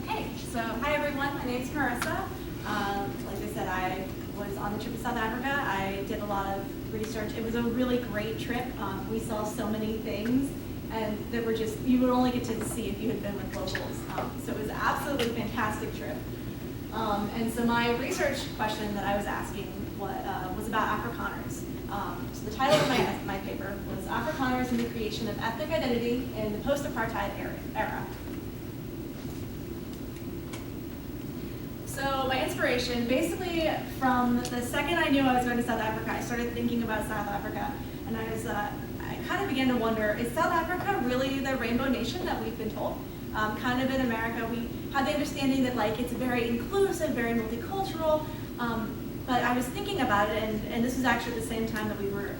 Okay, so hi everyone, my name's Marisa. Like I said, I was on the trip to South Africa. I did a lot of research. It was a really great trip. We saw so many things and that were just, you would only get to see if you had been with locals. So it was an absolutely fantastic trip. And so my research question that I was asking was about Afrikaners. So the title of my paper was Afrikaners and the Creation of Ethnic Identity in the Post-Apartheid Era. So my inspiration, basically from the second I knew I was going to South Africa, I started thinking about South Africa, and I kind of began to wonder, is South Africa really the rainbow nation that we've been told? Kind of in America, we had the understanding that like it's very inclusive, very multicultural, but I was thinking about it, and this was actually at the same time that we were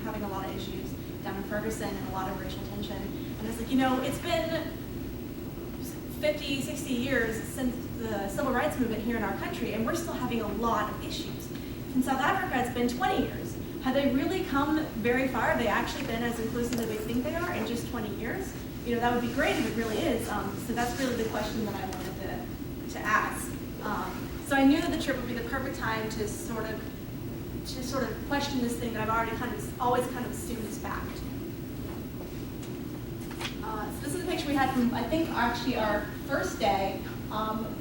having a lot of issues down in Ferguson and a lot of racial tension, and I was like, you know, it's been 50, 60 years since the civil rights movement here in our country, and we're still having a lot of issues. In South Africa, it's been 20 years. Have they really come very far? Have they actually been as inclusive as we think they are in just 20 years? You know, that would be great if it really is. So that's really the question that I wanted to ask. So I knew that the trip would be the perfect time to sort of question this thing that I've already always assumed is fact. So this is a picture we had from, I think, actually our first day.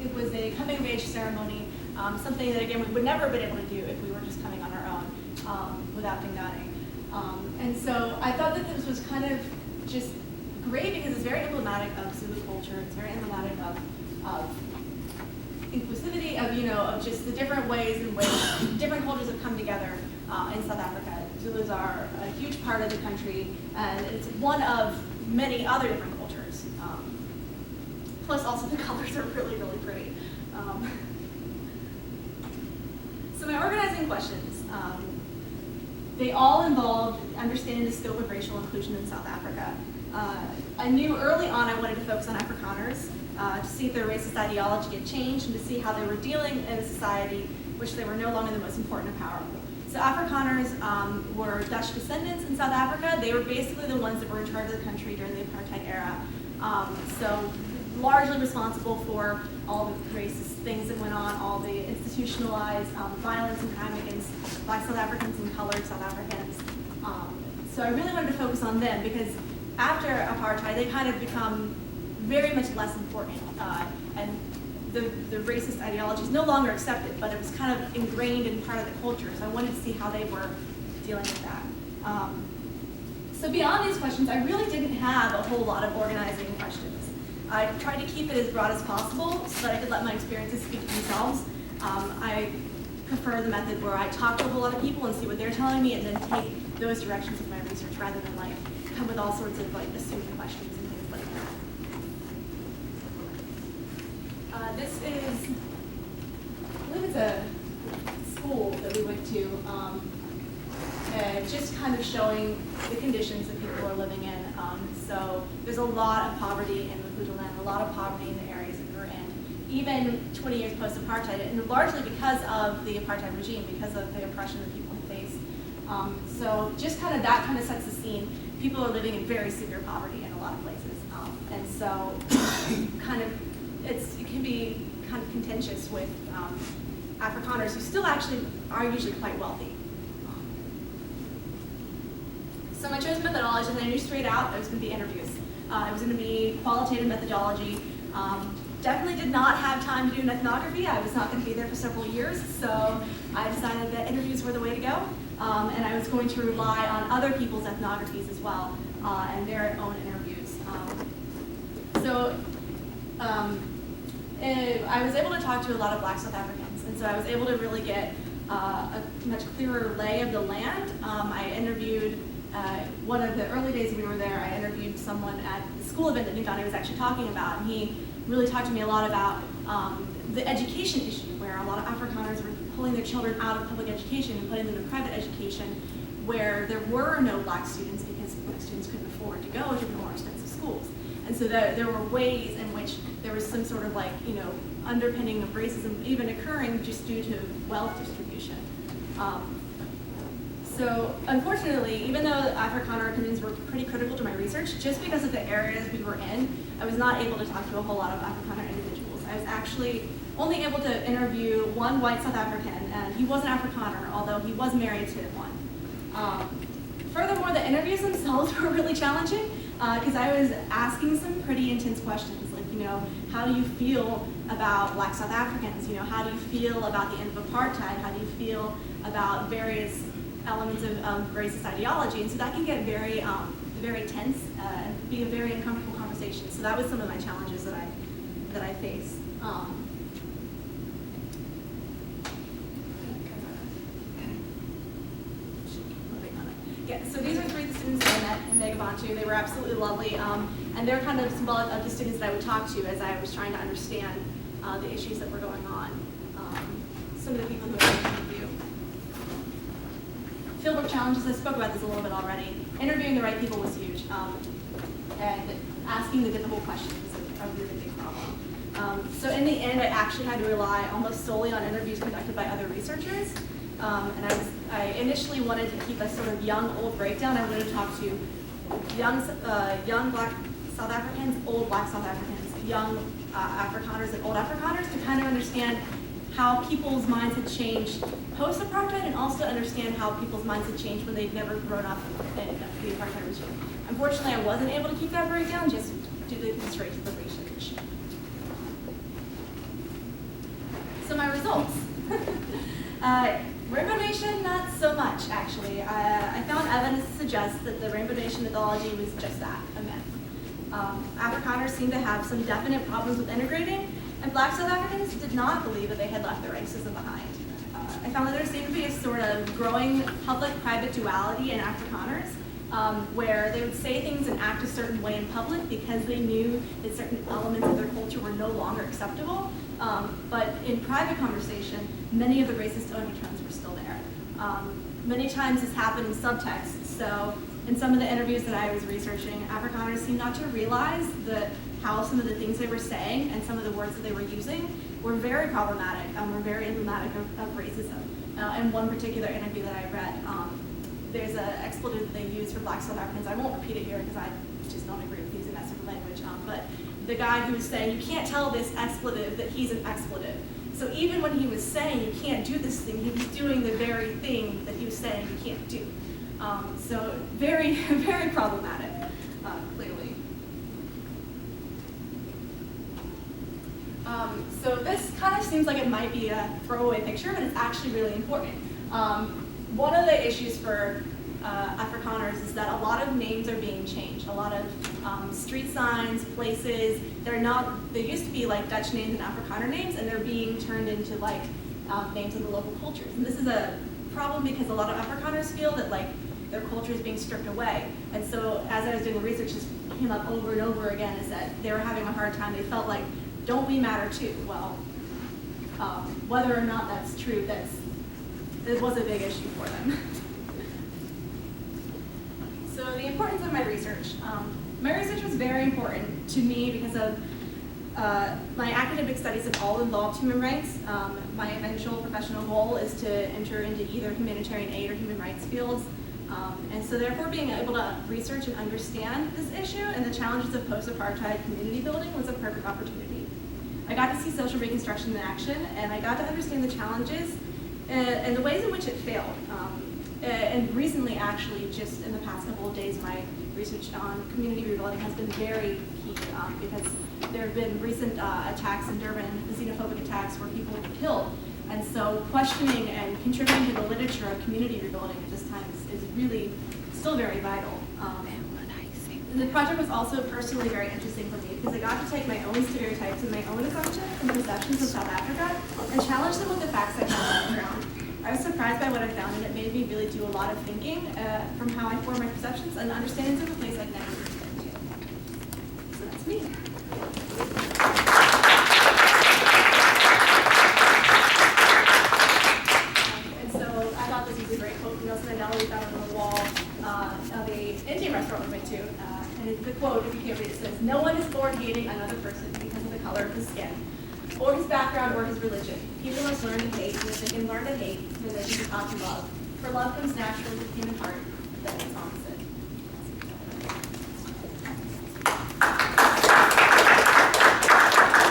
It was a coming of age ceremony, something that, again, we would never have been able to do if we were just coming on our own without Dingani. And so I thought that this was kind of just great because it's very emblematic of Zulu culture. It's very emblematic of inclusivity, of just the different ways in which different cultures have come together in South Africa. Zulus are a huge part of the country, and it's one of many other different cultures. Plus, also the colors are really, really pretty. So my organizing questions, they all involved understanding the scope of racial inclusion in South Africa. I knew early on I wanted to focus on Afrikaners, to see if their racist ideology had changed and to see how they were dealing in a society which they were no longer the most important and powerful. So Afrikaners were Dutch descendants in South Africa. They were basically the ones that were in charge of the country during the apartheid era. So largely responsible for all the racist things that went on, all the institutionalized violence and crime against Black South Africans and colored South Africans. So I really wanted to focus on them because after apartheid, they kind of become very much less important. And the racist ideology is no longer accepted, but it was kind of ingrained in part of the culture. So I wanted to see how they were dealing with that. So beyond these questions, I really didn't have a whole lot of organizing questions. I tried to keep it as broad as possible so that I could let my experiences speak for themselves. I prefer the method where I talk to a whole lot of people and see what they're telling me and then take those directions with my research rather than like come with all sorts of like assumed questions and things like that. This is, I believe it's a school that we went to, just kind of showing the conditions that people are living in. So there's a lot of poverty in Maputoland, a lot of poverty in the areas that we're in, even 20 years post-apartheid, and largely because of the apartheid regime, because of the oppression that people have faced. So just that kind of sets the scene. People are living in very severe poverty in a lot of places. And so it can be kind of contentious with Afrikaners who still actually are usually quite wealthy. So my chosen methodology, and I knew straight out that it was going to be interviews. It was going to be qualitative methodology. Definitely did not have time to do an ethnography. I was not going to be there for several years, so I decided that interviews were the way to go. And I was going to rely on other people's ethnographies as well, and their own interviews. I was able to talk to a lot of Black South Africans, and so I was able to really get a much clearer lay of the land. I interviewed, one of the early days we were there, I interviewed someone at the school event that Dingani was actually talking about, and he really talked to me a lot about the education issue, where a lot of Afrikaners were pulling their children out of public education and putting them in private education, where there were no Black students because Black students couldn't afford to go to the more expensive schools. And so there were ways in which there was some sort of underpinning of racism even occurring just due to wealth distribution. So unfortunately, even though Afrikaner opinions were pretty critical to my research, just because of the areas we were in, I was not able to talk to a whole lot of Afrikaner individuals. I was actually only able to interview one white South African, and he was an Afrikaner, although he was married to one. Furthermore, the interviews themselves were really challenging because I was asking some pretty intense questions, like, how do you feel about Black South Africans? How do you feel about the end of apartheid? How do you feel about various elements of racist ideology? And so that can get very, very tense and be a very uncomfortable conversation. So that was some of my challenges that I faced. Yeah, so these are 3 of the students that I met in Vagabontu. They were absolutely lovely, and they're kind of symbolic of the students that I would talk to as I was trying to understand the issues that were going on. Some of the people who I interviewed. Fieldwork challenges, I spoke about this a little bit already. Interviewing the right people was huge, and asking the difficult questions is a really big problem. So in the end, I actually had to rely almost solely on interviews conducted by other researchers. And I initially wanted to keep a sort of young-old breakdown. I wanted to talk to young Black South Africans, old Black South Africans, young Afrikaners and old Afrikaners, to kind of understand how people's minds had changed post-apartheid, and also understand how people's minds had changed when they'd never grown up in the apartheid regime. Unfortunately, I wasn't able to keep that breakdown just due to the constraints of the research. So my results. Rainbow Nation, not so much, actually. I found evidence to suggest that the Rainbow Nation mythology was just that, a myth. Afrikaners seemed to have some definite problems with integrating, and Black South Africans did not believe that they had left their racism behind. I found that there seemed to be a sort of growing public-private duality in Afrikaners, where they would say things and act a certain way in public because they knew that certain elements of their culture were no longer acceptable. But in private conversation, many of the racist undertones were still there. Many times this happened in subtext. So in some of the interviews that I was researching, Afrikaners seemed not to realize that how some of the things they were saying and some of the words that they were using were very problematic, were very emblematic of racism. In one particular interview that I read, there's an expletive that they use for Black South Africans. I won't repeat it here because I just don't agree with using that sort of language. But the guy who was saying, you can't tell this expletive that he's an expletive. So even when he was saying you can't do this thing, he was doing the very thing that he was saying you can't do. So very, very problematic, clearly. So this kind of seems like it might be a throwaway picture, but it's actually really important. One of the issues for Afrikaners is that a lot of names are being changed. A lot of street signs, places, they used to be like Dutch names and Afrikaner names, and they're being turned into like names of the local cultures. And this is a problem because a lot of Afrikaners feel that like their culture is being stripped away. And so as I was doing the research, this came up over and over again, is that they were having a hard time. They felt like, don't we matter too? Well, whether or not that's true, it was a big issue for them. So the importance of my research. My research was very important to me because of my academic studies have all involved human rights. My eventual professional goal is to enter into either humanitarian aid or human rights fields. And so therefore being able to research and understand this issue and the challenges of post-apartheid community building was a perfect opportunity. I got to see social reconstruction in action, and I got to understand the challenges and the ways in which it failed. And recently, actually, just in the past couple of days, my research on community rebuilding has been very key because there have been recent attacks in Durban, xenophobic attacks where people were killed. And so questioning and contributing to the literature of community rebuilding at this time is really still very vital. The project was also personally very interesting for me because I got to take my own stereotypes and my own assumptions and perceptions of South Africa and challenge them with the facts I found on the ground. I was surprised by what I found, and it made me really do a lot of thinking from how I form my perceptions and understandings of a place I've never been to. So that's me. And so I thought this was a great quote from Nelson Mandela we found on the wall of a Indian restaurant we went to. And the quote, if you can't read it, says, "No one is born hating another person because of the color of his skin, or his background, or his religion. People must learn to hate, and if they can learn to hate, then they can be taught to love. For love comes naturally with the human heart, then it's opposite."